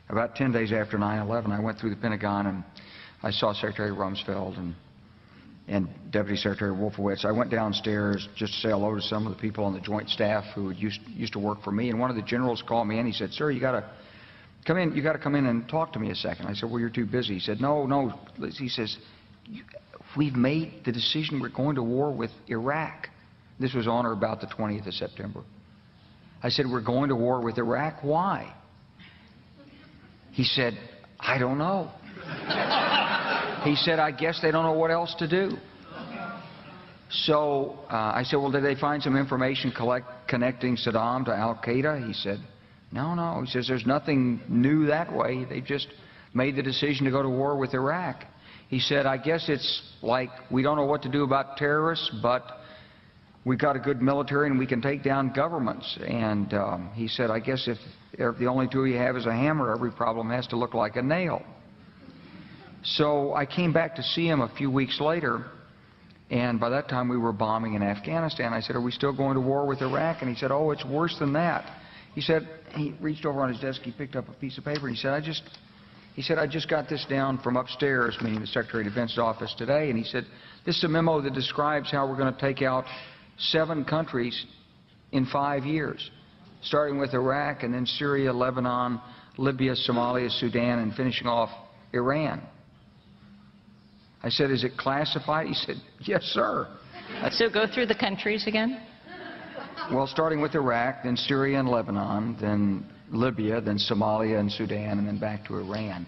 about 10 days after 9/11, I went through the Pentagon and I saw Secretary Rumsfeld and Deputy Secretary Wolfowitz. I went downstairs just to say hello to some of the people on the Joint Staff who used to work for me, and one of the generals called me and he said, "Sir, you got to come in. You got to come in and talk to me a second." I said, "Well, you're too busy." He said, "No." He says, "We've made the decision. We're going to war with Iraq." This was on or about the 20th of September. I said, "We're going to war with Iraq. Why?" He said, "I don't know." He said, "I guess they don't know what else to do." So I said, "Well, did they find some information connecting Saddam to Al-Qaeda?" He said, No. He says, "There's nothing new that way. They just made the decision to go to war with Iraq." He said, "I guess it's like we don't know what to do about terrorists, but we've got a good military and we can take down governments." And he said, "I guess if the only tool you have is a hammer, every problem has to look like a nail." So I came back to see him a few weeks later, and by that time we were bombing in Afghanistan. I said, "Are we still going to war with Iraq?" And he said, "Oh, it's worse than that." He said, he reached over on his desk, he picked up a piece of paper, and he said, I just got this down from upstairs," meaning the Secretary of Defense's office today, and he said, "This is a memo that describes how we're going to take out 7 countries in 5 years, starting with Iraq and then Syria, Lebanon, Libya, Somalia, Sudan, and finishing off Iran." I said, "Is it classified?" He said, "Yes, sir." So go through the countries again. Well, starting with Iraq, then Syria and Lebanon, then Libya, then Somalia and Sudan, and then back to Iran.